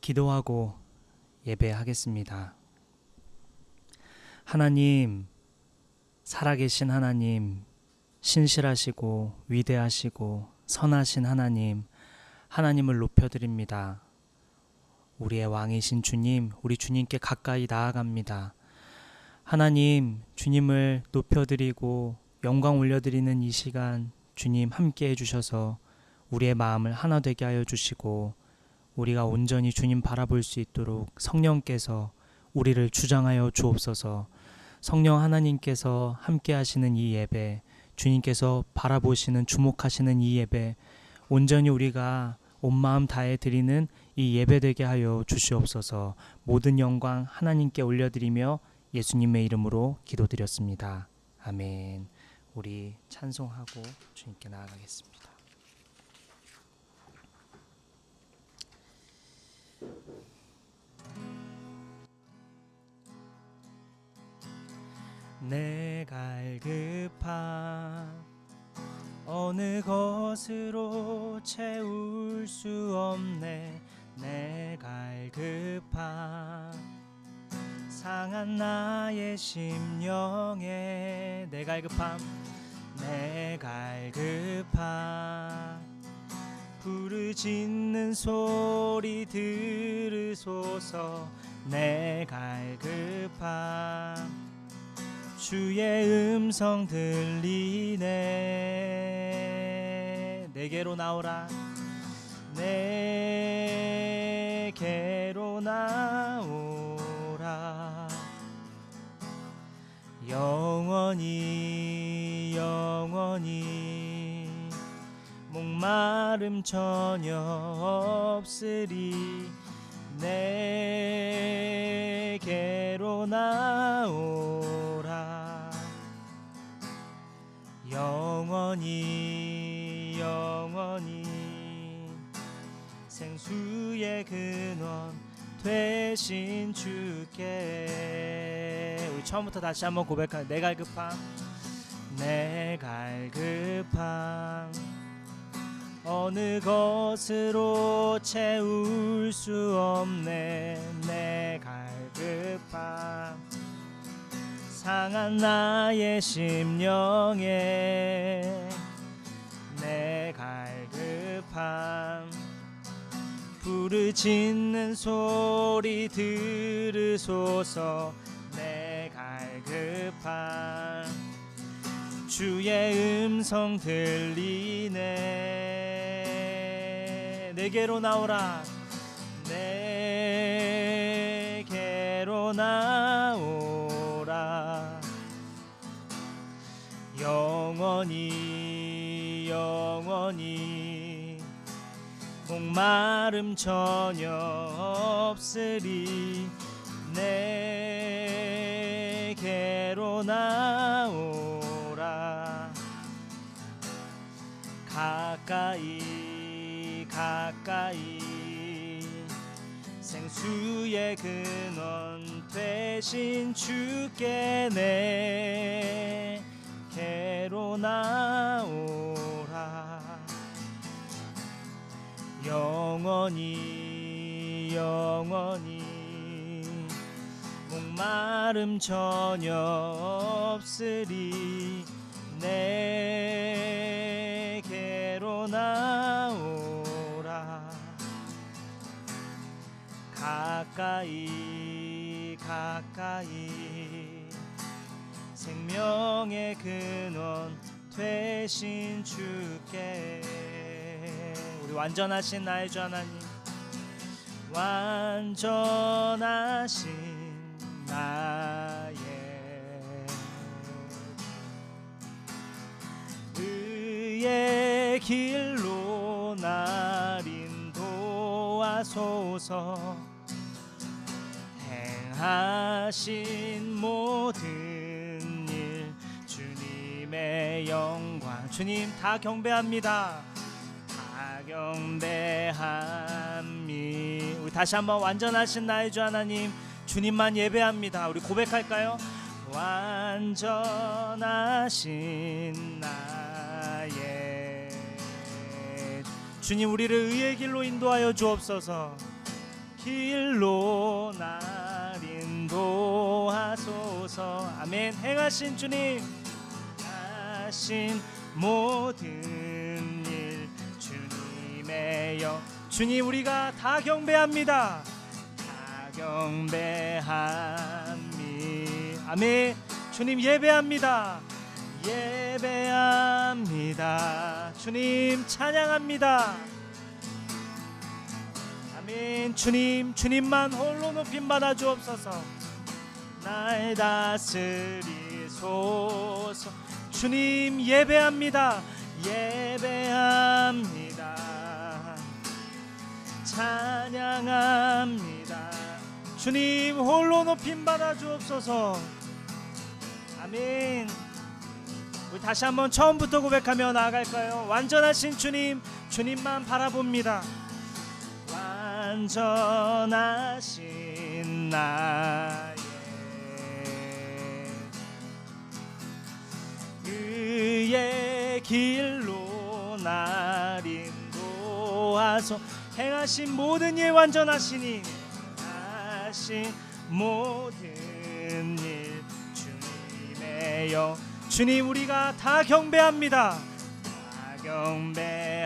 기도하고 예배하겠습니다. 하나님, 살아계신 하나님, 신실하시고 위대하시고 선하신 하나님, 하나님을 높여드립니다. 우리의 왕이신 주님, 우리 주님께 가까이 나아갑니다. 하나님, 주님을 높여드리고 영광 올려드리는 이 시간, 주님 함께 해주셔서 우리의 마음을 하나 되게 하여 주시고 우리가 온전히 주님 바라볼 수 있도록 성령께서 우리를 주장하여 주옵소서. 성령 하나님께서 함께 하시는 이 예배, 주님께서 바라보시는 주목하시는 이 예배, 온전히 우리가 온 마음 다해 드리는 이 예배 되게 하여 주시옵소서. 모든 영광 하나님께 올려드리며 예수님의 이름으로 기도드렸습니다. 아멘. 우리 찬송하고 주님께 나아가겠습니다. 내 갈급함 어느 것으로 채울 수 없네. 내 갈급함 상한 나의 심령에 내 갈급함 부르짖는 소리 들으소서. 내 갈급함 주의 음성 들리네. 내게로 나오라. 내게로 나오라. 영원히 목마름 전혀 없으리. 내게로 나오라. 영원히 생수의 근원 되신 주께. 우리 처음부터 다시 한번 고백할게요. 내 갈급함 어느 것으로 채울 수 없네. 내 갈급함 상한 나의 심령에. 내 갈급함 부르짖는 소리 들으소서. 내 갈급함 주의 음성 들리네. 내게로 나오라. 내게로 나오라. 영원히 목마름 전혀 없으리. 내게로 나오라. 가까이 생수의 근원 되신 주께 내게로 나오라. 영원히 목마름 전혀 없으리. 내게로 나오라. 가까이 생명의 근원 되신 주께. 우리 완전하신 나의 주 하나님, 완전하신 나의 의의 길로 날 인도하소서. 행하신 모든 일 주님의 영광. 주님 다 경배합니다. 다 경배함이. 우리 다시 한번 완전하신 나의 주 하나님, 주님만 예배합니다. 우리 고백할까요? 완전하신 나의 주님, 우리를 의의 길로 인도하여 주옵소서. 길로 날 인도하소서. 아멘. 행하신 주님, 하신 모든 일 주님의 영. 주님 우리가 다 경배합니다. 다 경배합니다. 아멘. 주님 예배합니다. 예배합니다. 주님 찬양합니다. 아멘. 주님만 홀로 높임 받아 주옵소서. 날 다스리소서. 주님 예배합니다. 예배합니다. 찬양합니다. 주님 홀로 높임 받아 주옵소서. 아멘. 우리 다시 한번 처음부터 고백하며 나아갈까요? 완전하신 주님, 주님만 바라봅니다. 완전하신 나의 그의 길로 날 인도하소. 행하신 모든 일 완전하시니 하신 모든 일 주님의 영. 주님 우리가 다 경배합니다.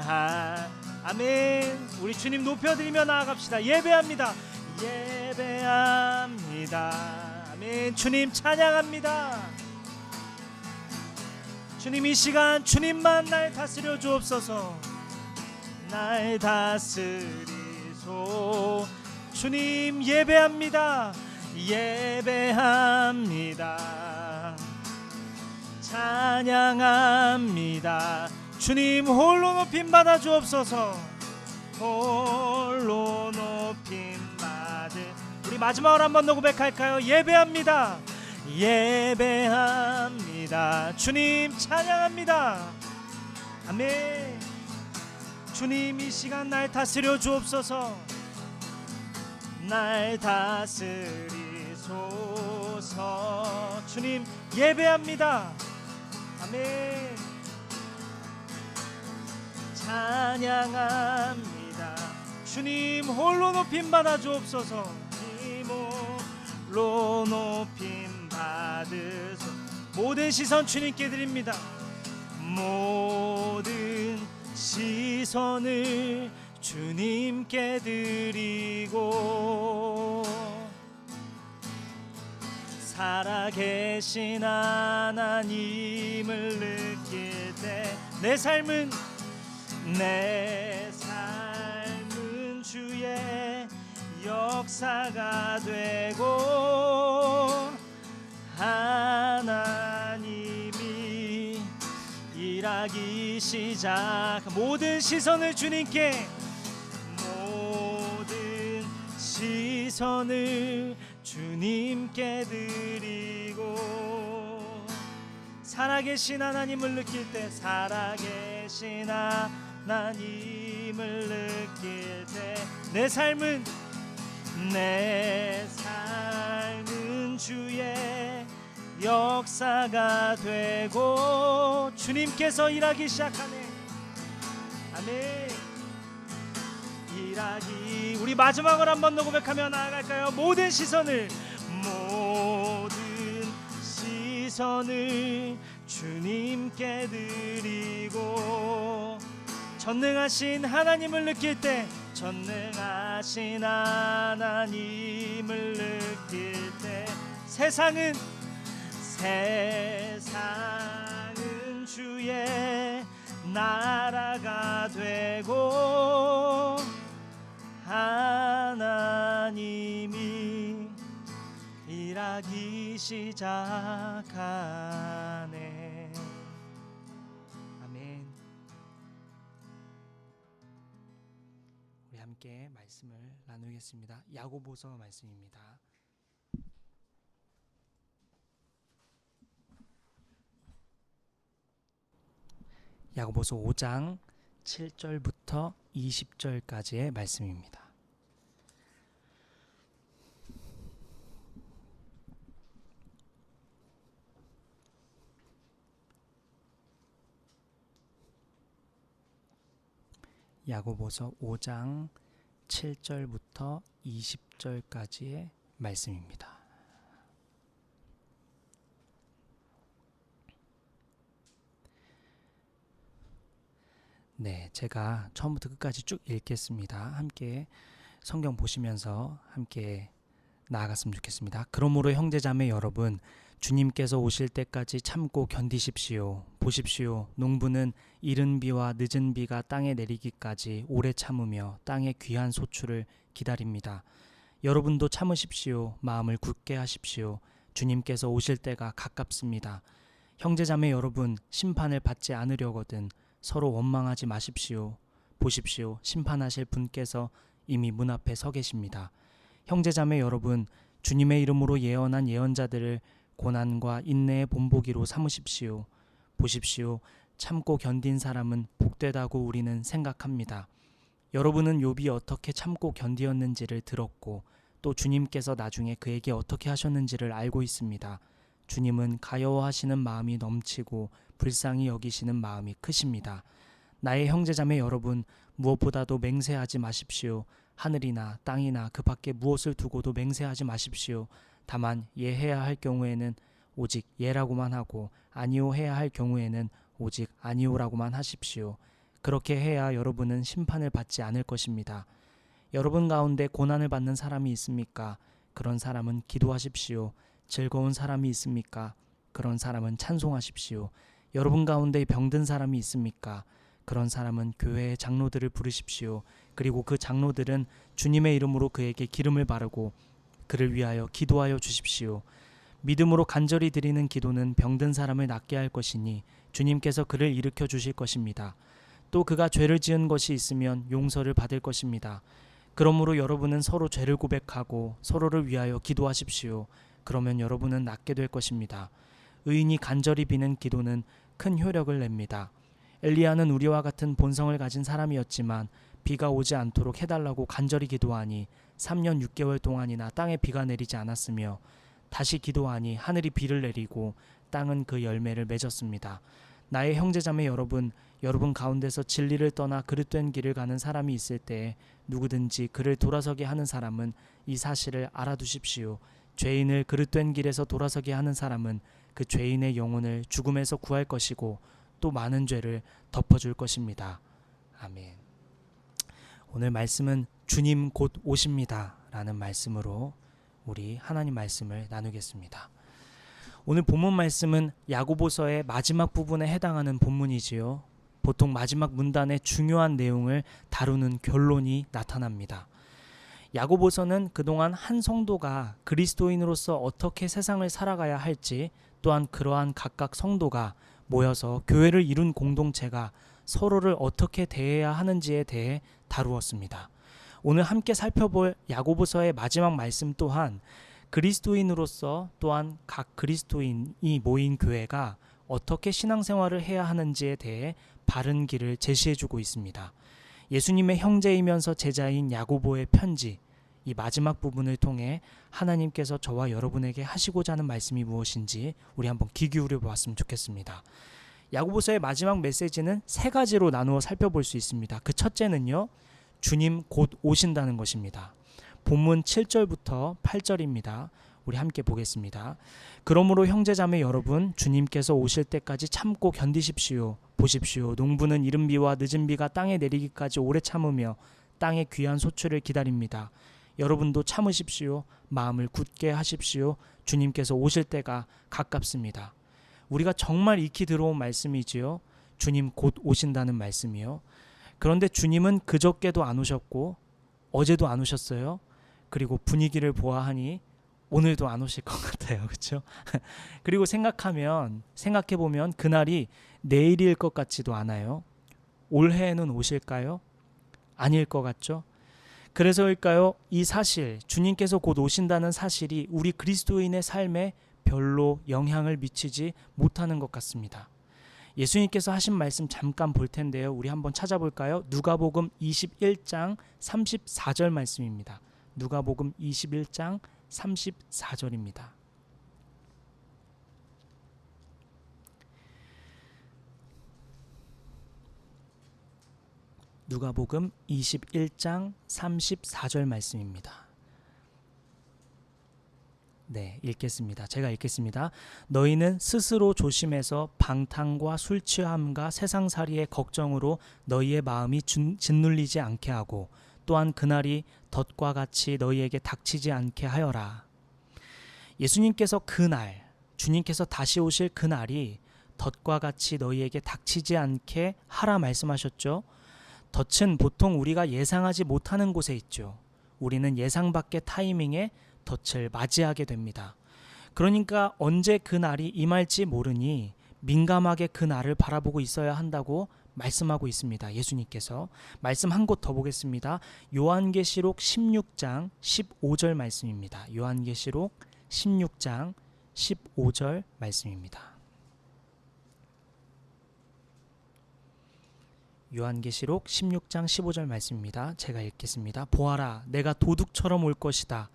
다 아멘. 우리 주님 높여드리며 나아갑시다. 예배합니다. 예배합니다. 아멘. 주님 찬양합니다. 주님 이 시간 주님만 날 다스려 주옵소서. 날 다스리소. 주님 예배합니다. 예배합니다. 찬양합니다. 주님 홀로 높임 받아 주옵소서. 홀로 높임 받을. 우리 마지막으로 한 번 더 고백할까요? 예배합니다. 예배합니다. 주님 찬양합니다. 아멘. 주님 이 시간 날 다스려 주옵소서. 날 다스리소서. 주님 예배합니다. 아멘. 찬양합니다. 주님 홀로 높임 받아 주옵소서. 홀로 높임 받으소. 모든 시선 주님께 드립니다. 모든 시선을 주님께 드리고 살아계신 하나님을 느낄 때 내 삶은 주의 역사가 되고 하나님이 일하기 시작. 모든 시선을 주님께, 모든 시선을 주님께 드리고 살아계신 하나님을 느낄 때, 살아계신 하나님을 느낄 때 내 삶은 주의 역사가 되고 주님께서 일하기 시작하네. 아멘. 일하기. 우리 마지막으로 한 번 더 고백하며 나아갈까요? 모든 시선을 주님께 드리고 전능하신 하나님을 느낄 때, 전능하신 하나님을 느낄 때 세상은 주의 나라가 되고 하나님이 일하기 시작하네. 아멘. 우리 함께 말씀을 나누겠습니다. 야고보서 말씀입니다. 야고보서 5장 7절부터 20절까지의 말씀입니다. 야고보서 5장 7절부터 20절까지의 말씀입니다. 네, 제가 처음부터 끝까지 쭉 읽겠습니다. 함께 성경 보시면서 함께 나아갔으면 좋겠습니다. 그러므로 형제자매 여러분, 주님께서 오실 때까지 참고 견디십시오. 보십시오. 농부는 이른 비와 늦은 비가 땅에 내리기까지 오래 참으며 땅의 귀한 소출을 기다립니다. 여러분도 참으십시오. 마음을 굳게 하십시오. 주님께서 오실 때가 가깝습니다. 형제자매 여러분, 심판을 받지 않으려거든 서로 원망하지 마십시오. 보십시오. 심판하실 분께서 이미 문 앞에 서 계십니다. 형제자매 여러분, 주님의 이름으로 예언한 예언자들을 고난과 인내의 본보기로 삼으십시오. 보십시오. 참고 견딘 사람은 복되다고 우리는 생각합니다. 여러분은 욥이 어떻게 참고 견디었는지를 들었고 또 주님께서 나중에 그에게 어떻게 하셨는지를 알고 있습니다. 주님은 가여워하시는 마음이 넘치고 불쌍히 여기시는 마음이 크십니다. 나의 형제자매 여러분, 무엇보다도 맹세하지 마십시오. 하늘이나 땅이나 그 밖에 무엇을 두고도 맹세하지 마십시오. 다만 예해야 할 경우에는 오직 예라고만 하고 아니오 해야 할 경우에는 오직 아니오라고만 하십시오. 그렇게 해야 여러분은 심판을 받지 않을 것입니다. 여러분 가운데 고난을 받는 사람이 있습니까? 그런 사람은 기도하십시오. 즐거운 사람이 있습니까? 그런 사람은 찬송하십시오. 여러분 가운데 병든 사람이 있습니까? 그런 사람은 교회의 장로들을 부르십시오. 그리고 그 장로들은 주님의 이름으로 그에게 기름을 바르고 그를 위하여 기도하여 주십시오. 믿음으로 간절히 드리는 기도는 병든 사람을 낫게 할 것이니 주님께서 그를 일으켜 주실 것입니다. 또 그가 죄를 지은 것이 있으면 용서를 받을 것입니다. 그러므로 여러분은 서로 죄를 고백하고 서로를 위하여 기도하십시오. 그러면 여러분은 낫게 될 것입니다. 의인이 간절히 비는 기도는 큰 효력을 냅니다. 엘리야는 우리와 같은 본성을 가진 사람이었지만 비가 오지 않도록 해달라고 간절히 기도하니 3년 6개월 동안이나 땅에 비가 내리지 않았으며 다시 기도하니 하늘이 비를 내리고 땅은 그 열매를 맺었습니다. 나의 형제자매 여러분, 여러분 가운데서 진리를 떠나 그릇된 길을 가는 사람이 있을 때 누구든지 그를 돌아서게 하는 사람은 이 사실을 알아두십시오. 죄인을 그릇된 길에서 돌아서게 하는 사람은 그 죄인의 영혼을 죽음에서 구할 것이고 또 많은 죄를 덮어줄 것입니다. 아멘. 오늘 말씀은 주님 곧 오십니다 라는 말씀으로 우리 하나님 말씀을 나누겠습니다. 오늘 본문 말씀은 야고보서의 마지막 부분에 해당하는 본문이지요. 보통 마지막 문단의 중요한 내용을 다루는 결론이 나타납니다. 야고보서는 그동안 한 성도가 그리스도인으로서 어떻게 세상을 살아가야 할지, 또한 그러한 각각 성도가 모여서 교회를 이룬 공동체가 서로를 어떻게 대해야 하는지에 대해 다루었습니다. 오늘 함께 살펴볼 야고보서의 마지막 말씀 또한 그리스도인으로서 또한 각 그리스도인이 모인 교회가 어떻게 신앙생활을 해야 하는지에 대해 바른 길을 제시해주고 있습니다. 예수님의 형제이면서 제자인 야고보의 편지, 이 마지막 부분을 통해 하나님께서 저와 여러분에게 하시고자 하는 말씀이 무엇인지 우리 한번 귀 기울여 보았으면 좋겠습니다. 야고보서의 마지막 메시지는 세 가지로 나누어 살펴볼 수 있습니다. 그 첫째는요, 주님 곧 오신다는 것입니다. 본문 7절부터 8절입니다. 우리 함께 보겠습니다. 그러므로 형제자매 여러분, 주님께서 오실 때까지 참고 견디십시오. 보십시오. 농부는 이른 비와 늦은 비가 땅에 내리기까지 오래 참으며 땅의 귀한 소출을 기다립니다. 여러분도 참으십시오. 마음을 굳게 하십시오. 주님께서 오실 때가 가깝습니다. 우리가 정말 익히 들어온 말씀이지요. 주님 곧 오신다는 말씀이요. 그런데 주님은 그저께도 안 오셨고 어제도 안 오셨어요. 그리고 분위기를 보아하니 오늘도 안 오실 것 같아요. 그렇죠? 그리고 생각해보면 그날이 내일일 것 같지도 않아요. 올해에는 오실까요? 아닐 것 같죠? 그래서일까요? 이 사실, 주님께서 곧 오신다는 사실이 우리 그리스도인의 삶에 별로 영향을 미치지 못하는 것 같습니다. 예수님께서 하신 말씀 잠깐 볼 텐데요. 우리 한번 찾아볼까요? 누가복음 21장 34절 말씀입니다. 누가복음 21장 34절입니다. 누가복음 21장 34절 말씀입니다. 네, 읽겠습니다. 제가 읽겠습니다. 너희는 스스로 조심해서 방탕과 술 취함과 세상살이의 걱정으로 너희의 마음이 짓눌리지 않게 하고 또한 그날이 덫과 같이 너희에게 닥치지 않게 하여라. 예수님께서 그날, 주님께서 다시 오실 그날이 덫과 같이 너희에게 닥치지 않게 하라 말씀하셨죠. 덫은 보통 우리가 예상하지 못하는 곳에 있죠. 우리는 예상 밖의 타이밍에 덫을 맞이하게 됩니다. 그러니까 언제 그 날이 임할지 모르니 민감하게 그 날을 바라보고 있어야 한다고 말씀하고 있습니다. 예수님께서 말씀 한 곳 더 보겠습니다. 요한계시록 16장 15절 말씀입니다. 요한계시록 16장 15절 말씀입니다. 요한계시록 16장 15절 말씀입니다. 제가 읽겠습니다. 보아라, 내가 도둑처럼 올 것이다.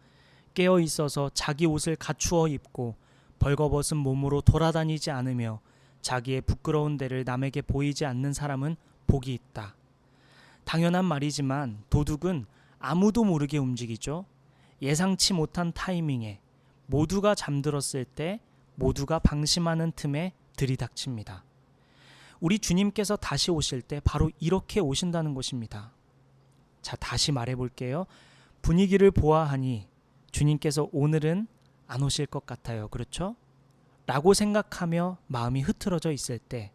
깨어 있어서 자기 옷을 갖추어 입고 벌거벗은 몸으로 돌아다니지 않으며 자기의 부끄러운 데를 남에게 보이지 않는 사람은 복이 있다. 당연한 말이지만 도둑은 아무도 모르게 움직이죠. 예상치 못한 타이밍에 모두가 잠들었을 때 모두가 방심하는 틈에 들이닥칩니다. 우리 주님께서 다시 오실 때 바로 이렇게 오신다는 것입니다. 자, 다시 말해볼게요. 분위기를 보아하니 주님께서 오늘은 안 오실 것 같아요. 그렇죠? 라고 생각하며 마음이 흐트러져 있을 때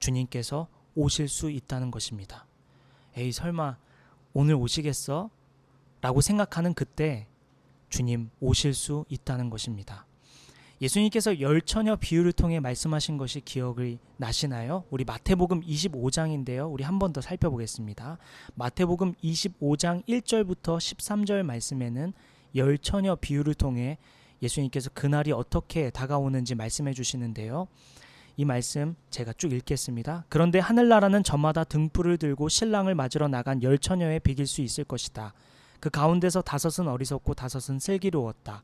주님께서 오실 수 있다는 것입니다. 에이, 설마 오늘 오시겠어? 라고 생각하는 그때 주님 오실 수 있다는 것입니다. 예수님께서 열처녀 비유를 통해 말씀하신 것이 기억이 나시나요? 우리 마태복음 25장인데요. 우리 한 번 더 살펴보겠습니다. 마태복음 25장 1절부터 13절 말씀에는 열처녀 비유를 통해 예수님께서 그날이 어떻게 다가오는지 말씀해 주시는데요. 이 말씀 제가 쭉 읽겠습니다. 그런데 하늘나라는 저마다 등불을 들고 신랑을 맞으러 나간 열처녀에 비길 수 있을 것이다. 그 가운데서 5은 어리석고 5은 슬기로웠다.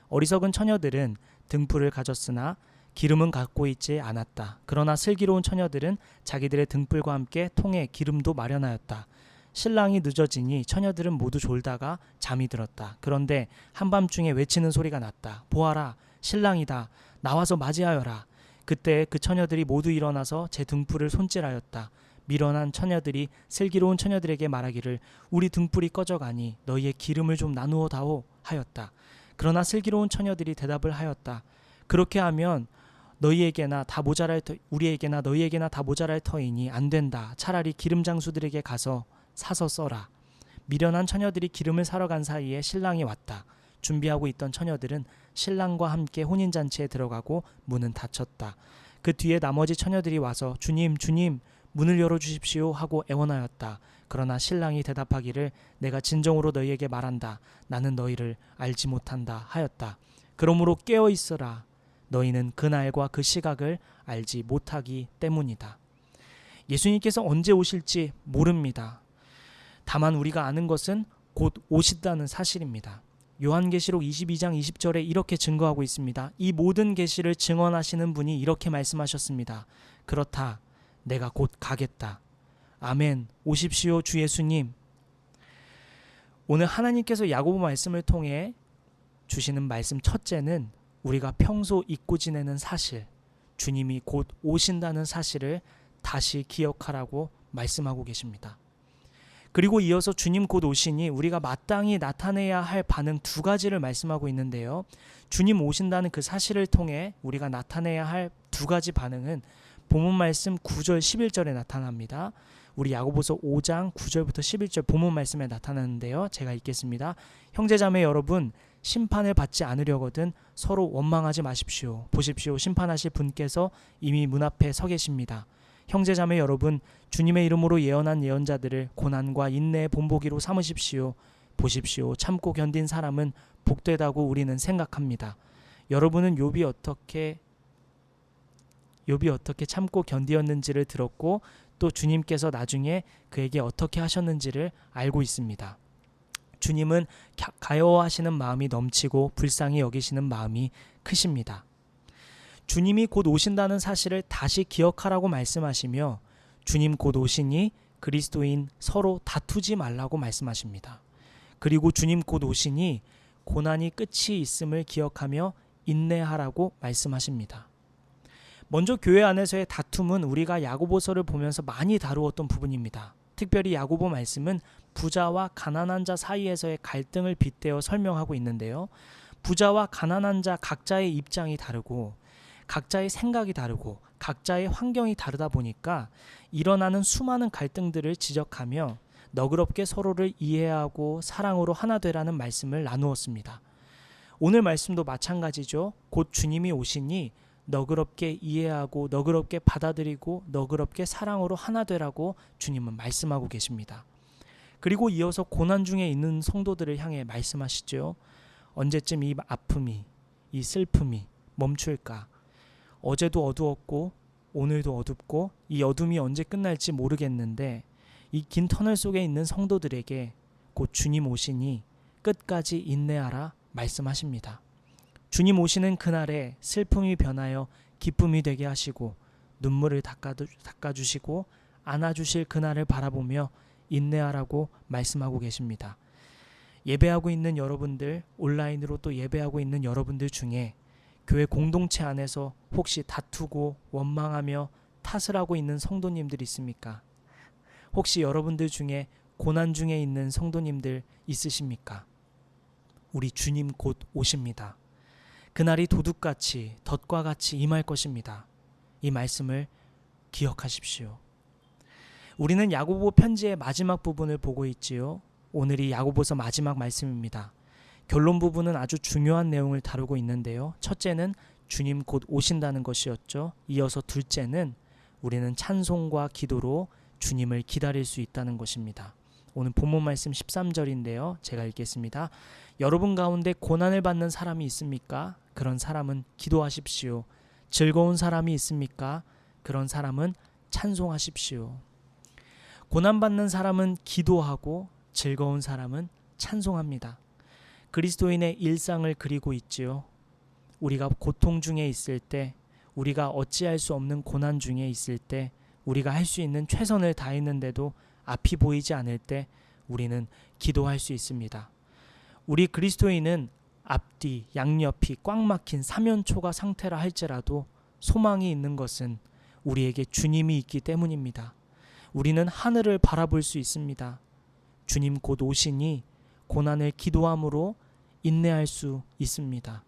어리석은 처녀들은 등불을 가졌으나 기름은 갖고 있지 않았다. 그러나 슬기로운 처녀들은 자기들의 등불과 함께 통에 기름도 마련하였다. 신랑이 늦어지니 처녀들은 모두 졸다가 잠이 들었다. 그런데 한밤중에 외치는 소리가 났다. 보아라, 신랑이다. 나와서 맞이하여라. 그때 그 처녀들이 모두 일어나서 제 등불을 손질하였다. 미련한 처녀들이 슬기로운 처녀들에게 말하기를 우리 등불이 꺼져가니 너희의 기름을 좀 나누어 다오 하였다. 그러나 슬기로운 처녀들이 대답을 하였다. 그렇게 하면 너희에게나 다 모자랄 우리에게나 너희에게나 다 모자랄 터이니 안 된다. 차라리 기름 장수들에게 가서 사서 써라. 미련한 처녀들이 기름을 사러 간 사이에 신랑이 왔다. 준비하고 있던 처녀들은 신랑과 함께 혼인잔치에 들어가고 문은 닫혔다. 그 뒤에 나머지 처녀들이 와서 주님, 주님, 문을 열어주십시오 하고 애원하였다. 그러나 신랑이 대답하기를 내가 진정으로 너희에게 말한다. 나는 너희를 알지 못한다 하였다. 그러므로 깨어 있으라. 너희는 그 날과 그 시각을 알지 못하기 때문이다. 예수님께서 언제 오실지 모릅니다. 다만 우리가 아는 것은 곧 오신다는 사실입니다. 요한계시록 22장 20절에 이렇게 증거하고 있습니다. 이 모든 계시를 증언하시는 분이 이렇게 말씀하셨습니다. 그렇다. 내가 곧 가겠다. 아멘. 오십시오, 주 예수님. 오늘 하나님께서 야고보 말씀을 통해 주시는 말씀 첫째는 우리가 평소 잊고 지내는 사실, 주님이 곧 오신다는 사실을 다시 기억하라고 말씀하고 계십니다. 그리고 이어서 주님 곧 오시니 우리가 마땅히 나타내야 할 반응 2가지를 말씀하고 있는데요. 주님 오신다는 그 사실을 통해 우리가 나타내야 할 2가지 반응은 본문 말씀 9절 11절에 나타납니다. 우리 야고보서 5장 9절부터 11절 본문 말씀에 나타나는데요. 제가 읽겠습니다. 형제자매 여러분, 심판을 받지 않으려거든 서로 원망하지 마십시오. 보십시오, 심판하실 분께서 이미 문 앞에 서 계십니다. 형제자매 여러분, 주님의 이름으로 예언한 예언자들을 고난과 인내의 본보기로 삼으십시오. 보십시오, 참고 견딘 사람은 복되다고 우리는 생각합니다. 여러분은 욥이 어떻게 참고 견디었는지를 들었고 또 주님께서 나중에 그에게 어떻게 하셨는지를 알고 있습니다. 주님은 가여워하시는 마음이 넘치고 불쌍히 여기시는 마음이 크십니다. 주님이 곧 오신다는 사실을 다시 기억하라고 말씀하시며 주님 곧 오시니 그리스도인 서로 다투지 말라고 말씀하십니다. 그리고 주님 곧 오시니 고난이 끝이 있음을 기억하며 인내하라고 말씀하십니다. 먼저 교회 안에서의 다툼은 우리가 야고보서를 보면서 많이 다루었던 부분입니다. 특별히 야고보 말씀은 부자와 가난한 자 사이에서의 갈등을 빗대어 설명하고 있는데요. 부자와 가난한 자 각자의 입장이 다르고 각자의 생각이 다르고 각자의 환경이 다르다 보니까 일어나는 수많은 갈등들을 지적하며 너그럽게 서로를 이해하고 사랑으로 하나 되라는 말씀을 나누었습니다. 오늘 말씀도 마찬가지죠. 곧 주님이 오시니 너그럽게 이해하고 너그럽게 받아들이고 너그럽게 사랑으로 하나 되라고 주님은 말씀하고 계십니다. 그리고 이어서 고난 중에 있는 성도들을 향해 말씀하시죠. 언제쯤 이 아픔이, 이 슬픔이 멈출까? 어제도 어두웠고 오늘도 어둡고 이 어둠이 언제 끝날지 모르겠는데 이 긴 터널 속에 있는 성도들에게 곧 주님 오시니 끝까지 인내하라 말씀하십니다. 주님 오시는 그날에 슬픔이 변하여 기쁨이 되게 하시고 눈물을 닦아주시고 안아주실 그날을 바라보며 인내하라고 말씀하고 계십니다. 예배하고 있는 여러분들, 온라인으로 또 예배하고 있는 여러분들 중에 교회 공동체 안에서 혹시 다투고 원망하며 탓을 하고 있는 성도님들 있습니까? 혹시 여러분들 중에 고난 중에 있는 성도님들 있으십니까? 우리 주님 곧 오십니다. 그날이 도둑같이 덫과 같이 임할 것입니다. 이 말씀을 기억하십시오. 우리는 야고보 편지의 마지막 부분을 보고 있지요. 오늘이 야고보서 마지막 말씀입니다. 결론 부분은 아주 중요한 내용을 다루고 있는데요. 첫째는 주님 곧 오신다는 것이었죠. 이어서 둘째는 우리는 찬송과 기도로 주님을 기다릴 수 있다는 것입니다. 오늘 본문 말씀 13절인데요. 제가 읽겠습니다. 여러분 가운데 고난을 받는 사람이 있습니까? 그런 사람은 기도하십시오. 즐거운 사람이 있습니까? 그런 사람은 찬송하십시오. 고난받는 사람은 기도하고 즐거운 사람은 찬송합니다. 그리스도인의 일상을 그리고 있지요. 우리가 고통 중에 있을 때, 우리가 어찌할 수 없는 고난 중에 있을 때, 우리가 할 수 있는 최선을 다했는데도 앞이 보이지 않을 때 우리는 기도할 수 있습니다. 우리 그리스도인은 앞뒤, 양옆이 꽉 막힌 사면초가 상태라 할지라도 소망이 있는 것은 우리에게 주님이 있기 때문입니다. 우리는 하늘을 바라볼 수 있습니다. 주님 곧 오시니 고난을 기도함으로 인내할 수 있습니다.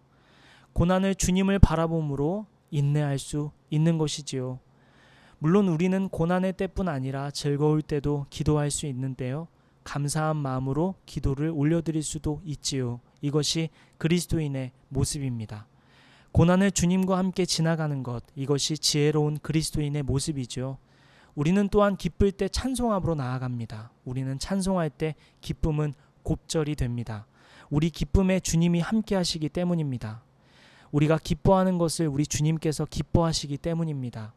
고난을 주님을 바라봄으로 인내할 수 있는 것이지요. 물론 우리는 고난의 때뿐 아니라 즐거울 때도 기도할 수 있는데요. 감사한 마음으로 기도를 올려드릴 수도 있지요. 이것이 그리스도인의 모습입니다. 고난을 주님과 함께 지나가는 것, 이것이 지혜로운 그리스도인의 모습이죠. 우리는 또한 기쁠 때 찬송함으로 나아갑니다. 우리는 찬송할 때 기쁨은 곱절이 됩니다. 우리 기쁨에 주님이 함께 하시기 때문입니다. 우리가 기뻐하는 것을 우리 주님께서 기뻐하시기 때문입니다.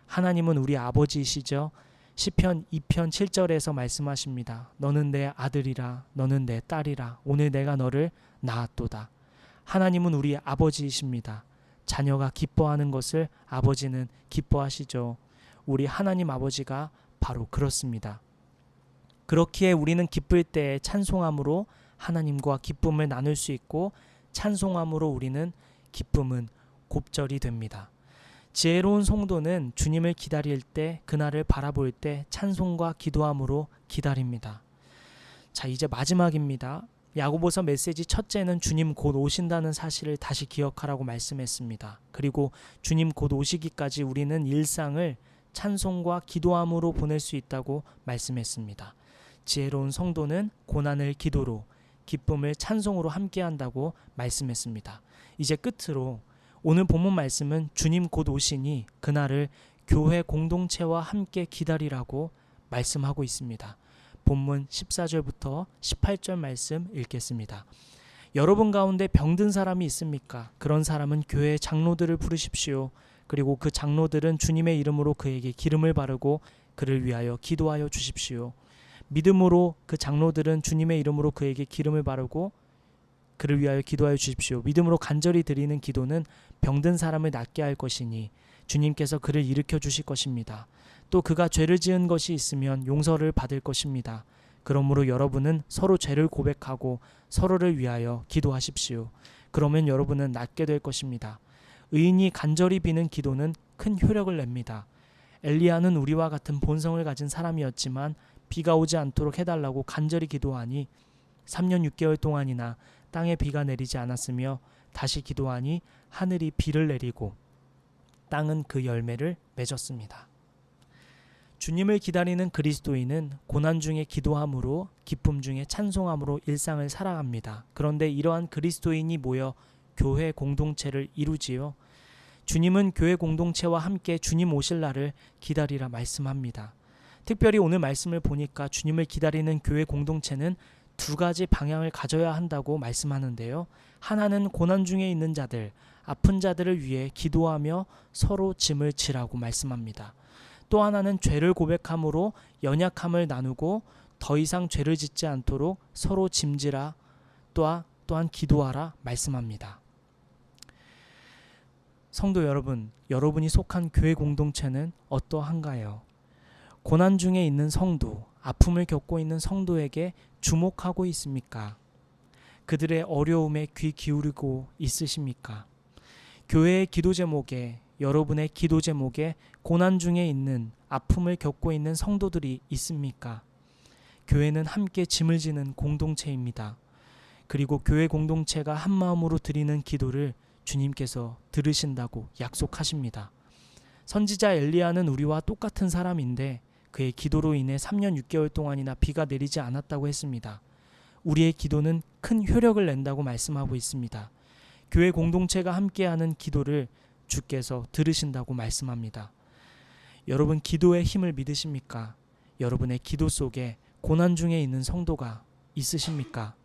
하나님은 우리 아버지이시죠. 시편 2편 7절에서 말씀하십니다. 너는 내 아들이라, 너는 내 딸이라, 오늘 내가 너를 낳았도다. 하나님은 우리 아버지이십니다. 자녀가 기뻐하는 것을 아버지는 기뻐하시죠. 우리 하나님 아버지가 바로 그렇습니다. 그렇기에 우리는 기쁠 때에 찬송함으로 하나님과 기쁨을 나눌 수 있고 찬송함으로 우리는 기쁨은 곱절이 됩니다. 지혜로운 성도는 주님을 기다릴 때, 그날을 바라볼 때 찬송과 기도함으로 기다립니다. 자, 이제 마지막입니다. 야고보서 메시지 첫째는 주님 곧 오신다는 사실을 다시 기억하라고 말씀했습니다. 그리고 주님 곧 오시기까지 우리는 일상을 찬송과 기도함으로 보낼 수 있다고 말씀했습니다. 지혜로운 성도는 고난을 기도로, 기쁨을 찬송으로 함께한다고 말씀했습니다. 이제 끝으로 오늘 본문 말씀은 주님 곧 오시니 그날을 교회 공동체와 함께 기다리라고 말씀하고 있습니다. 본문 14절부터 18절 말씀 읽겠습니다. 여러분 가운데 병든 사람이 있습니까? 그런 사람은 교회 장로들을 부르십시오. 그리고 그 장로들은 주님의 이름으로 그에게 기름을 바르고 그를 위하여 기도하여 주십시오. 믿음으로 그 장로들은 주님의 이름으로 그에게 기름을 바르고 그를 위하여 기도하여 주십시오. 믿음으로 간절히 드리는 기도는 병든 사람을 낫게 할 것이니 주님께서 그를 일으켜 주실 것입니다. 또 그가 죄를 지은 것이 있으면 용서를 받을 것입니다. 그러므로 여러분은 서로 죄를 고백하고 서로를 위하여 기도하십시오. 그러면 여러분은 낫게 될 것입니다. 의인이 간절히 비는 기도는 큰 효력을 냅니다. 엘리야는 우리와 같은 본성을 가진 사람이었지만 비가 오지 않도록 해달라고 간절히 기도하니 3년 6개월 동안이나 땅에 비가 내리지 않았으며 다시 기도하니 하늘이 비를 내리고 땅은 그 열매를 맺었습니다. 주님을 기다리는 그리스도인은 고난 중에 기도함으로 기쁨 중에 찬송함으로 일상을 살아갑니다. 그런데 이러한 그리스도인이 모여 교회 공동체를 이루지요. 주님은 교회 공동체와 함께 주님 오실 날을 기다리라 말씀합니다. 특별히 오늘 말씀을 보니까 주님을 기다리는 교회 공동체는 두 가지 방향을 가져야 한다고 말씀하는데요. 하나는 고난 중에 있는 자들, 아픈 자들을 위해 기도하며 서로 짐을 지라고 말씀합니다. 또 하나는 죄를 고백함으로 연약함을 나누고 더 이상 죄를 짓지 않도록 서로 짐지라 또한 기도하라 말씀합니다. 성도 여러분, 여러분이 속한 교회 공동체는 어떠한가요? 고난 중에 있는 성도, 아픔을 겪고 있는 성도에게 주목하고 있습니까? 그들의 어려움에 귀 기울이고 있으십니까? 교회의 기도 제목에, 여러분의 기도 제목에 고난 중에 있는, 아픔을 겪고 있는 성도들이 있습니까? 교회는 함께 짐을 지는 공동체입니다. 그리고 교회 공동체가 한 마음으로 드리는 기도를 주님께서 들으신다고 약속하십니다. 선지자 엘리야는 우리와 똑같은 사람인데 그의 기도로 인해 3년 6개월 동안이나 비가 내리지 않았다고 했습니다. 우리의 기도는 큰 효력을 낸다고 말씀하고 있습니다. 교회 공동체가 함께하는 기도를 주께서 들으신다고 말씀합니다. 여러분, 기도의 힘을 믿으십니까? 여러분의 기도 속에 고난 중에 있는 성도가 있으십니까?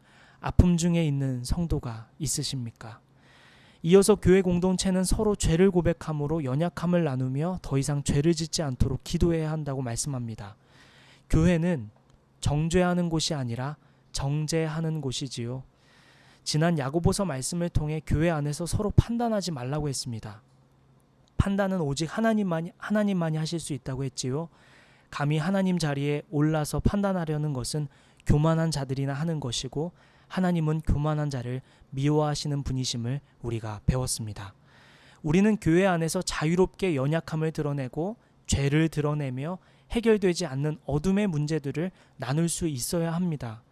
아픔 중에 있는 성도가 있으십니까? 이어서 교회 공동체는 서로 죄를 고백함으로 연약함을 나누며 더 이상 죄를 짓지 않도록 기도해야 한다고 말씀합니다. 교회는 정죄하는 곳이 아니라 정죄하는 곳이지요. 지난 야고보서 말씀을 통해 교회 안에서 서로 판단하지 말라고 했습니다. 판단은 오직 하나님만이 하실 수 있다고 했지요. 감히 하나님 자리에 올라서 판단하려는 것은 교만한 자들이나 하는 것이고 하나님은 교만한 자를 미워하시는 분이심을 우리가 배웠습니다. 우리는 교회 안에서 자유롭게 연약함을 드러내고 죄를 드러내며 해결되지 않는 어둠의 문제들을 나눌 수 있어야 합니다.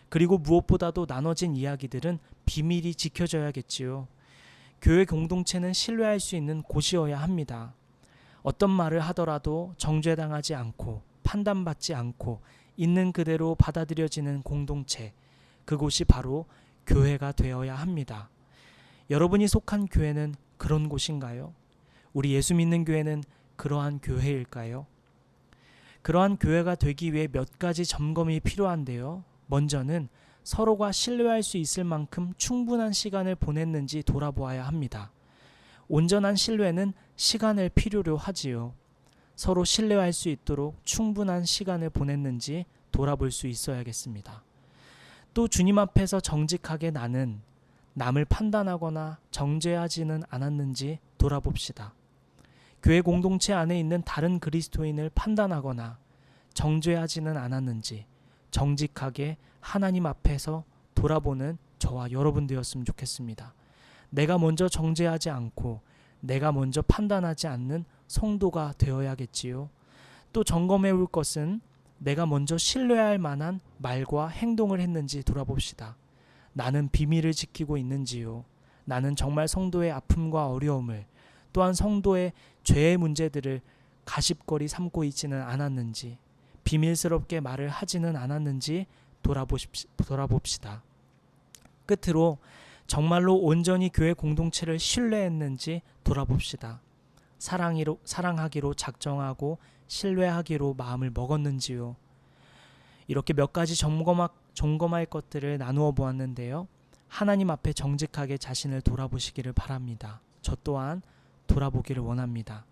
그리고 무엇보다도 나눠진 이야기들은 비밀이 지켜져야겠지요. 교회 공동체는 신뢰할 수 있는 곳이어야 합니다. 어떤 말을 하더라도 정죄당하지 않고 판단받지 않고 있는 그대로 받아들여지는 공동체, 그곳이 바로 교회가 되어야 합니다. 여러분이 속한 교회는 그런 곳인가요? 우리 예수 믿는 교회는 그러한 교회일까요? 그러한 교회가 되기 위해 몇 가지 점검이 필요한데요. 먼저는 서로가 신뢰할 수 있을 만큼 충분한 시간을 보냈는지 돌아보아야 합니다. 온전한 신뢰는 시간을 필요로 하지요. 서로 신뢰할 수 있도록 충분한 시간을 보냈는지 돌아볼 수 있어야겠습니다. 또 주님 앞에서 정직하게 나는 남을 판단하거나 정죄하지는 않았는지 돌아봅시다. 교회 공동체 안에 있는 다른 그리스도인을 판단하거나 정죄하지는 않았는지 정직하게 하나님 앞에서 돌아보는 저와 여러분 되었으면 좋겠습니다. 내가 먼저 정죄하지 않고 내가 먼저 판단하지 않는 성도가 되어야겠지요. 또 점검해 볼 것은 내가 먼저 신뢰할 만한 말과 행동을 했는지 돌아봅시다. 나는 비밀을 지키고 있는지요. 나는 정말 성도의 아픔과 어려움을, 또한 성도의 죄의 문제들을 가십거리 삼고 있지는 않았는지, 비밀스럽게 말을 하지는 않았는지 돌아봅시다. 끝으로 정말로 온전히 교회 공동체를 신뢰했는지 돌아봅시다. 사랑하기로 작정하고 신뢰하기로 마음을 먹었는지요. 이렇게 몇 가지 점검할 것들을 나누어 보았는데요. 하나님 앞에 정직하게 자신을 돌아보시기를 바랍니다. 저 또한 돌아보기를 원합니다.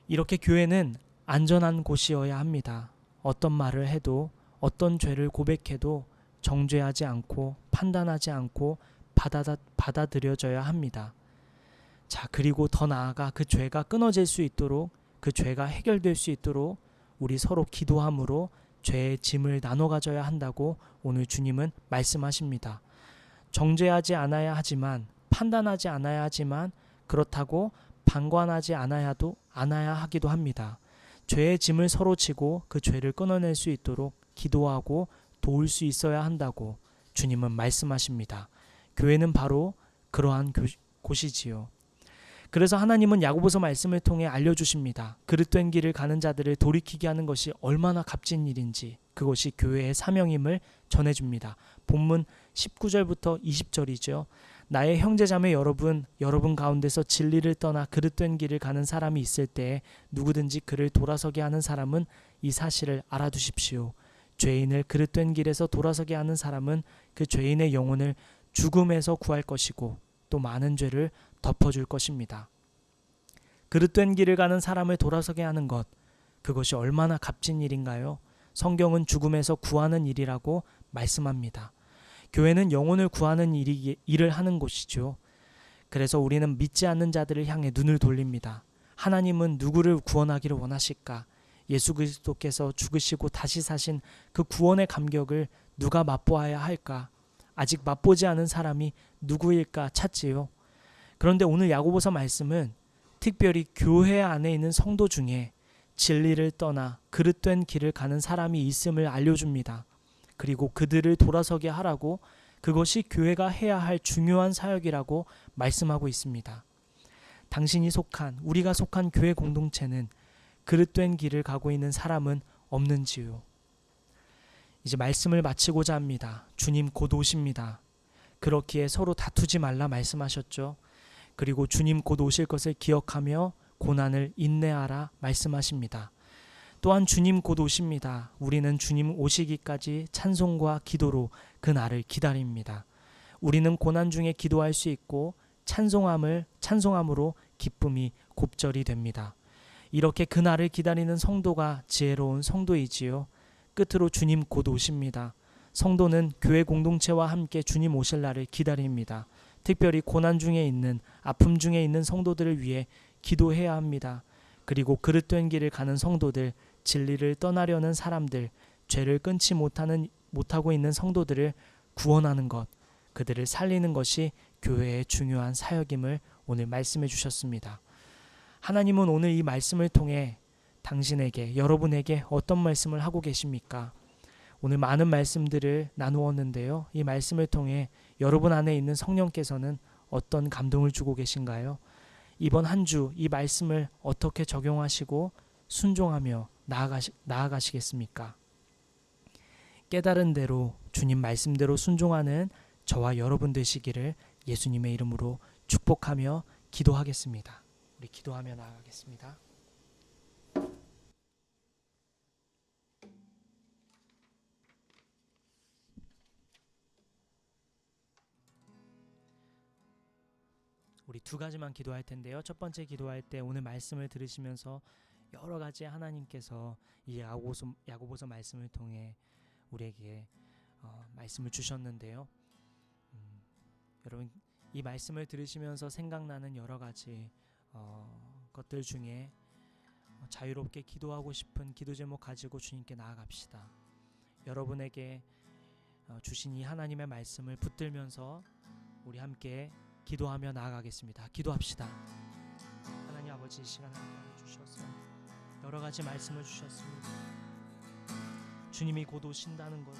이렇게 교회는 안전한 곳이어야 합니다. 어떤 말을 해도 어떤 죄를 고백해도 정죄하지 않고 판단하지 않고 받아들여져야 합니다. 자, 그리고 더 나아가 그 죄가 끊어질 수 있도록, 그 죄가 해결될 수 있도록 우리 서로 기도함으로 죄의 짐을 나눠 가져야 한다고 오늘 주님은 말씀하십니다. 정죄하지 않아야 하지만, 판단하지 않아야 하지만, 그렇다고 방관하지 않아야 하기도 합니다. 죄의 짐을 서로 지고 그 죄를 끊어낼 수 있도록 기도하고 도울 수 있어야 한다고 주님은 말씀하십니다. 교회는 바로 그러한 곳이지요. 그래서 하나님은 야고보서 말씀을 통해 알려주십니다. 그릇된 길을 가는 자들을 돌이키게 하는 것이 얼마나 값진 일인지, 그것이 교회의 사명임을 전해줍니다. 본문 19절부터 20절이죠. 나의 형제자매 여러분 가운데서 진리를 떠나 그릇된 길을 가는 사람이 있을 때에 누구든지 그를 돌아서게 하는 사람은 이 사실을 알아두십시오. 죄인을 그릇된 길에서 돌아서게 하는 사람은 그 죄인의 영혼을 죽음에서 구할 것이고 또 많은 죄를 덮어줄 것입니다. 그릇된 길을 가는 사람을 돌아서게 하는 것, 그것이 얼마나 값진 일인가요? 성경은 죽음에서 구하는 일이라고 말씀합니다. 교회는 영혼을 구하는 일을 하는 곳이죠. 그래서 우리는 믿지 않는 자들을 향해 눈을 돌립니다. 하나님은 누구를 구원하기를 원하실까? 예수 그리스도께서 죽으시고 다시 사신 그 구원의 감격을 누가 맛보아야 할까? 아직 맛보지 않은 사람이 누구일까 찾지요. 그런데 오늘 야고보서 말씀은 특별히 교회 안에 있는 성도 중에 진리를 떠나 그릇된 길을 가는 사람이 있음을 알려줍니다. 그리고 그들을 돌아서게 하라고, 그것이 교회가 해야 할 중요한 사역이라고 말씀하고 있습니다. 우리가 속한 교회 공동체는 그릇된 길을 가고 있는 사람은 없는지요? 이제 말씀을 마치고자 합니다. 주님 곧 오십니다. 그렇기에 서로 다투지 말라 말씀하셨죠. 그리고 주님 곧 오실 것을 기억하며 고난을 인내하라 말씀하십니다. 또한 주님 곧 오십니다. 우리는 주님 오시기까지 찬송과 기도로 그 날을 기다립니다. 우리는 고난 중에 기도할 수 있고 찬송함으로 기쁨이 곱절이 됩니다. 이렇게 그 날을 기다리는 성도가 지혜로운 성도이지요. 끝으로 주님 곧 오십니다. 성도는 교회 공동체와 함께 주님 오실 날을 기다립니다. 특별히 고난 중에 있는, 아픔 중에 있는 성도들을 위해 기도해야 합니다. 그리고 그릇된 길을 가는 성도들, 진리를 떠나려는 사람들, 죄를 끊지 못하고 있는 성도들을 구원하는 것, 그들을 살리는 것이 교회의 중요한 사역임을 오늘 말씀해 주셨습니다. 하나님은 오늘 이 말씀을 통해 당신에게, 여러분에게 어떤 말씀을 하고 계십니까? 오늘 많은 말씀들을 나누었는데요. 이 말씀을 통해 여러분 안에 있는 성령께서는 어떤 감동을 주고 계신가요? 이번 한 주 이 말씀을 어떻게 적용하시고 순종하며 나아가시겠습니까? 깨달은 대로 주님 말씀대로 순종하는 저와 여러분 되시기를 예수님의 이름으로 축복하며 기도하겠습니다. 우리 기도하며 나아가겠습니다. 우리 두 가지만 기도할 텐데요. 첫 번째 기도할 때 오늘 말씀을 들으시면서 여러 가지 하나님께서 이 야고보서 말씀을 통해 우리에게 말씀을 주셨는데요. 여러분 이 말씀을 들으시면서 생각나는 여러 가지 것들 중에 자유롭게 기도하고 싶은 기도 제목 가지고 주님께 나아갑시다. 여러분에게 주신 이 하나님의 말씀을 붙들면서 우리 함께 기도하며 나아가겠습니다. 기도합시다. 하나님 아버지, 이 시간 함께 주셔서 여러 가지 말씀을 주셨습니다. 주님이 곧 오신다는 것,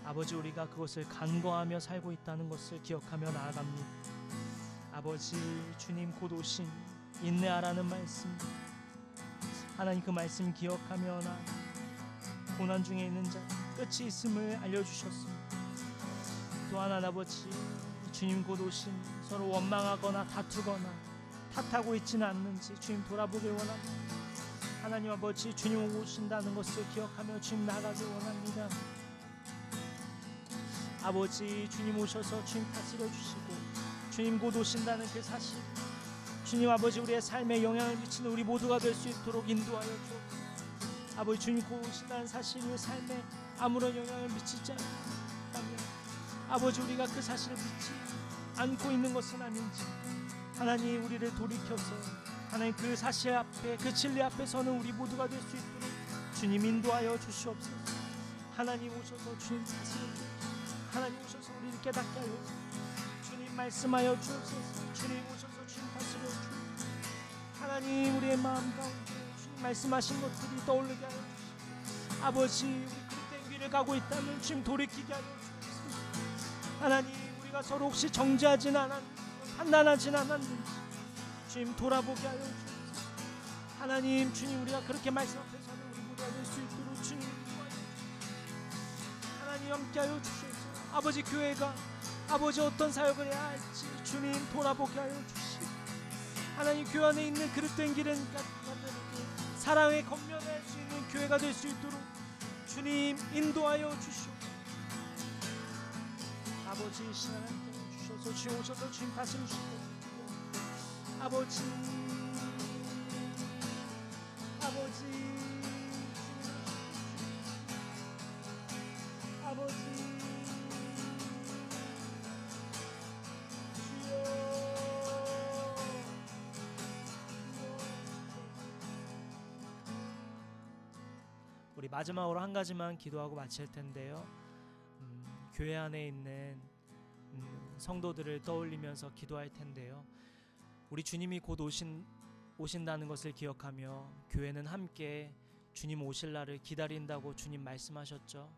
아버지 우리가 그것을 간과하며 살고 있다는 것을 기억하며 나아갑니다. 아버지, 주님 곧 오신 인내하라는 말씀, 하나님 그 말씀 기억하며 고난 중에 있는 자 끝이 있음을 알려주셨습니다. 또한 아버지, 주님 곧 오신 서로 원망하거나 다투거나 탓하고 있지는 않는지 주님 돌아보길 원합니다. 하나님 아버지, 주님 오신다는 것을 기억하며 주님 나가길 원합니다. 아버지, 주님 오셔서 주님 다스려 주시고 주님 곧 오신다는 그 사실, 주님 아버지 우리의 삶에 영향을 미치는 우리 모두가 될 수 있도록 인도하여 주옵소서. 아버지, 주님 곧 오신다는 사실이 우리 삶에 아무런 영향을 미치지 않다면 아버지 우리가 그 사실을 믿지 않고 있는 것은 아닌지 하나님 우리를 돌이켜서 하나님 그 사실 앞에, 그 진리 앞에 서는 우리 모두가 될 수 있도록 주님 인도하여 주시옵소서. 하나님 오셔서 주님 다스려 주옵소서. 하나님 오셔서 우리를 깨닫게 하여 주님 말씀하여 주옵소서. 주님 오셔서 주님 다스려 주옵소서. 하나님 우리의 마음 가운데 주님 말씀하신 것들이 떠오르게 하여 주시옵소서. 아버지 우리 그릇된 길을 가고 있다면 주님 돌이키게 하여 주옵소서. 하나님 우리가 서로 혹시 정죄하진 않았는지 판단하진 않았는지 주님 돌아보게 하여 주옵소서. 하나님 주님 우리가 그렇게 말씀 앞에 서는 우리 모두가 될 수 있도록 주님 하나님 함께하여 주시옵소서. 아버지 교회가 아버지 어떤 사역을 해야 할지 주님 돌아보게 하여 주시옵소서. 하나님 교회 안에 있는 그릇된 길은 사랑에 건면할 수 있는 교회가 될 수 있도록 주님 인도하여 주시옵소서. 아버지 시간 함께하여 주셔서 주님 오셔서 주님 다스리시고 아버지 우리 마지막으로 한 가지만 기도하고 마칠 텐데요. 교회 안에 있는 성도들을 떠올리면서 기도할 텐데요. 우리 주님이 곧 오신다는 것을 기억하며 교회는 함께 주님 오실 날을 기다린다고 주님 말씀하셨죠.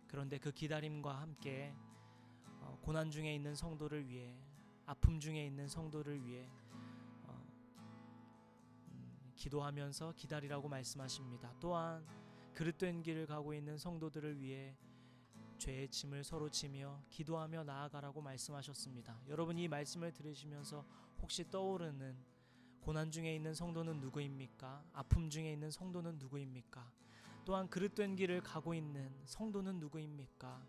그런데 그 기다림과 함께 고난 중에 있는 성도를 위해 아픔 중에 있는 성도를 위해 기도하면서 기다리라고 말씀하십니다. 또한 그릇된 길을 가고 있는 성도들을 위해 죄의 짐을 서로 지며 기도하며 나아가라고 말씀하셨습니다. 여러분 이 말씀을 들으시면서 혹시 떠오르는 고난 중에 있는 성도는 누구입니까? 아픔 중에 있는 성도는 누구입니까? 또한 그릇된 길을 가고 있는 성도는 누구입니까?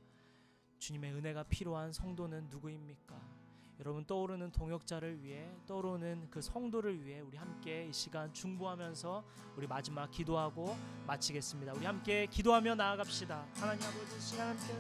주님의 은혜가 필요한 성도는 누구입니까? 여러분 떠오르는 동역자를 위해 떠오르는 그 성도를 위해 우리 함께 이 시간 중보하면서 우리 마지막 기도하고 마치겠습니다. 우리 함께 기도하며 나아갑시다. 하나님 아버지 시간 함께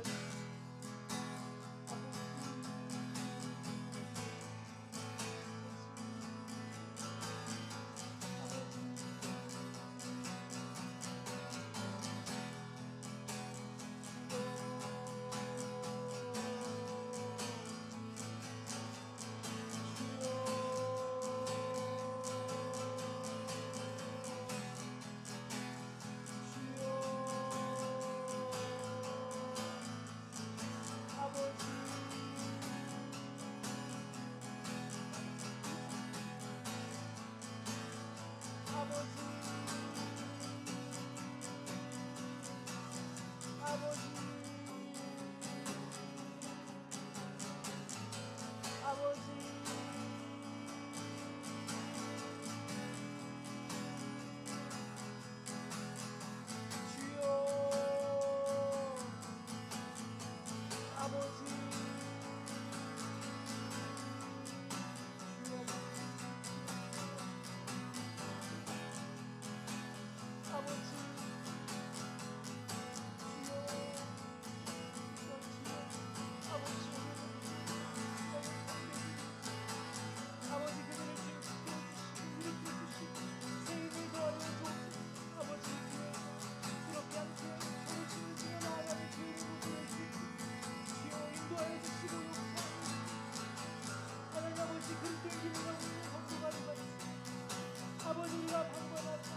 아버지가 방관하자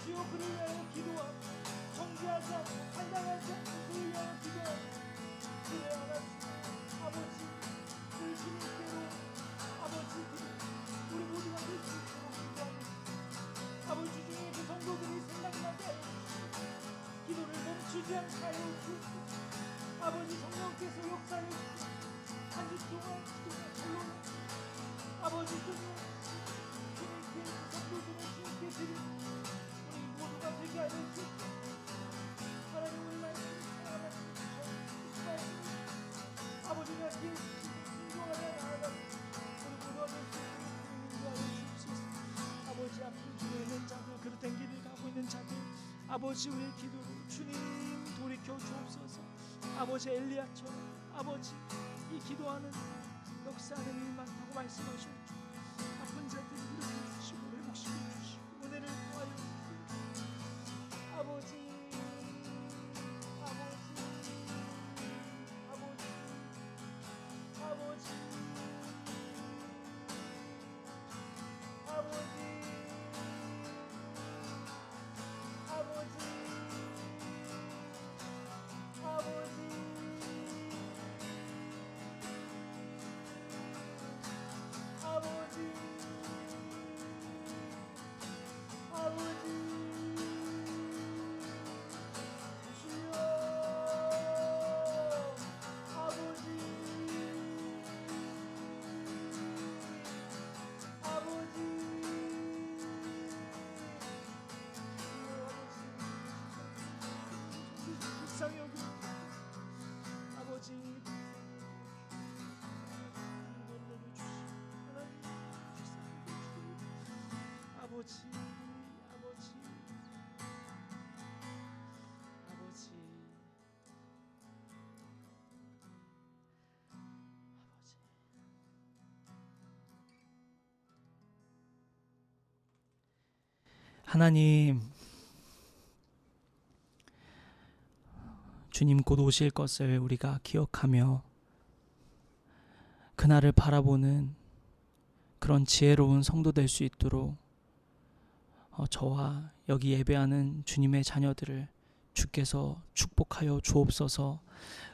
주여 그를 위하여 기도하고 정죄하지 않고 판단하지 않고 그를 위하여 기도하고 그래 알았습니다. 아버지 그 주님께로 아버지 우리 모두가 될 수 있도록 기도합니다. 아버지 중에 그 성도들이 생각나게 하여 주시고 기도를 멈추지 않게 하여 주시고 아버지 성령께서 역사해 주시고 한 주 동안 기도가 결론나 아버지 주님 주님께 성도들을 주님께 드리고 우리 모두가 되게 하여 주시고 하나님의 말씀을 사랑하시는 아버지가 인도하여 나아가고 우리 모두가 될 수 있도록 인도하여 주옵소서. 아버지 아픈 중에 있는 자들 그릇된 길을 가고 있는 자들 아버지 우리의 기도로 주님 돌이켜 주옵소서. 아버지 엘리야처럼 아버지 이 기도하는 역사하는 일 많다고 말씀하셨죠. 아픈 자들을 일으켜 주시고 회복시켜 주시고 은혜를 더하여 주시고 아버지 아버지, 아버지, 아버지, 아버지. 하나님, 주님 곧 오실 것을 우리가 기억하며 그날을 바라보는 그런 지혜로운 성도 될 수 있도록 저와 여기 예배하는 주님의 자녀들을 주께서 축복하여 주옵소서.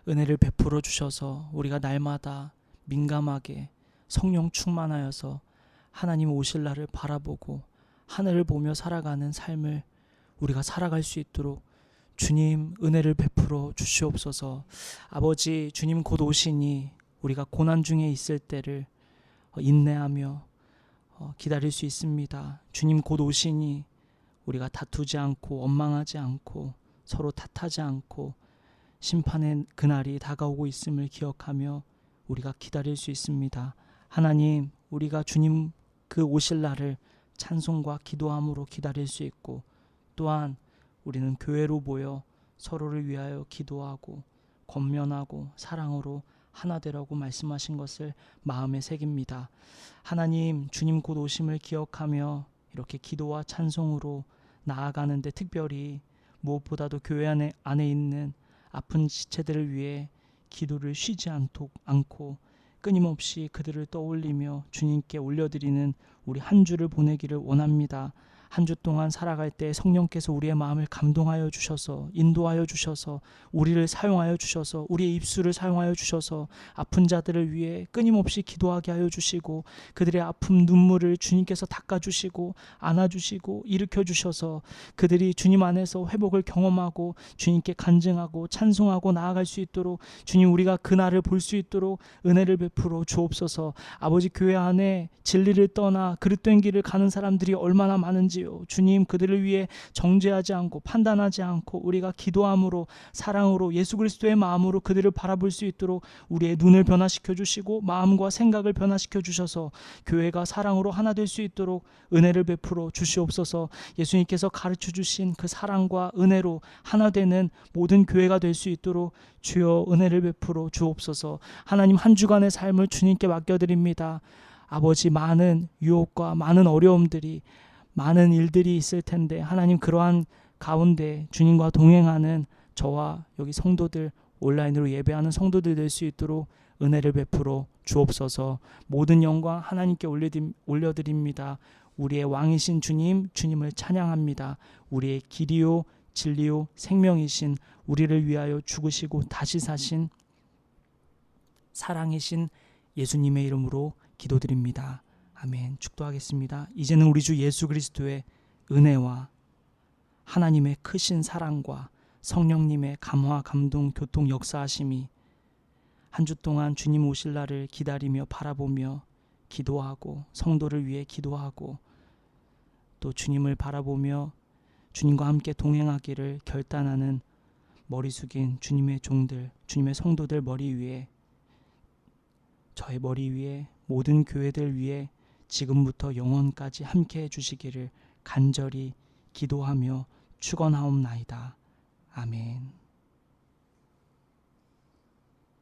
은혜를 베풀어 주셔서 우리가 날마다 민감하게 성령 충만하여서 하나님 오실 날을 바라보고 하늘을 보며 살아가는 삶을 우리가 살아갈 수 있도록 주님 은혜를 베풀어 주시옵소서. 아버지, 주님 곧 오시니 우리가 고난 중에 있을 때를 인내하며 기다릴 수 있습니다. 주님 곧 오시니 우리가 다투지 않고 원망하지 않고 서로 탓하지 않고 심판의 그날이 다가오고 있음을 기억하며 우리가 기다릴 수 있습니다. 하나님, 우리가 주님 그 오실 날을 찬송과 기도함으로 기다릴 수 있고, 또한 우리는 교회로 모여 서로를 위하여 기도하고 권면하고 사랑으로 하나 되라고 말씀하신 것을 마음에 새깁니다. 하나님, 주님 곧 오심을 기억하며 이렇게 기도와 찬송으로 나아가는데, 특별히 무엇보다도 교회 안에 있는 아픈 지체들을 위해 기도를 쉬지 않고 끊임없이 그들을 떠올리며 주님께 올려드리는 우리 한 주를 보내기를 원합니다. 한 주 동안 살아갈 때 성령께서 우리의 마음을 감동하여 주셔서, 인도하여 주셔서, 우리를 사용하여 주셔서, 우리의 입술을 사용하여 주셔서 아픈 자들을 위해 끊임없이 기도하게 하여 주시고, 그들의 아픔 눈물을 주님께서 닦아주시고 안아주시고 일으켜 주셔서 그들이 주님 안에서 회복을 경험하고 주님께 간증하고 찬송하고 나아갈 수 있도록 주님, 우리가 그날을 볼 수 있도록 은혜를 베풀어 주옵소서. 아버지, 교회 안에 진리를 떠나 그릇된 길을 가는 사람들이 얼마나 많은지요. 주님, 그들을 위해 정죄하지 않고 판단하지 않고 우리가 기도함으로 사랑으로 예수 그리스도의 마음으로 그들을 바라볼 수 있도록 우리의 눈을 변화시켜 주시고 마음과 생각을 변화시켜 주셔서 교회가 사랑으로 하나 될 수 있도록 은혜를 베풀어 주시옵소서. 예수님께서 가르쳐 주신 그 사랑과 은혜로 하나 되는 모든 교회가 될 수 있도록 주여 은혜를 베풀어 주옵소서. 하나님, 한 주간의 삶을 주님께 맡겨드립니다. 아버지, 많은 유혹과 많은 어려움들이, 많은 일들이 있을 텐데, 하나님, 그러한 가운데 주님과 동행하는 저와 여기 성도들, 온라인으로 예배하는 성도들 될 수 있도록 은혜를 베풀어 주옵소서. 모든 영광 하나님께 올려드립니다. 우리의 왕이신 주님, 주님을 찬양합니다. 우리의 길이요 진리요 생명이신, 우리를 위하여 죽으시고 다시 사신 사랑이신 예수님의 이름으로 기도드립니다. 아멘. 축도하겠습니다. 이제는 우리 주 예수 그리스도의 은혜와 하나님의 크신 사랑과 성령님의 감화 감동 교통 역사하심이 한 주 동안 주님 오실 날을 기다리며 바라보며 기도하고 성도를 위해 기도하고 또 주님을 바라보며 주님과 함께 동행하기를 결단하는 머리 숙인 주님의 종들, 주님의 성도들 머리 위에, 저의 머리 위에, 모든 교회들 위에 지금부터 영원까지 함께 해주시기를 간절히 기도하며 축원하옵나이다. 아멘.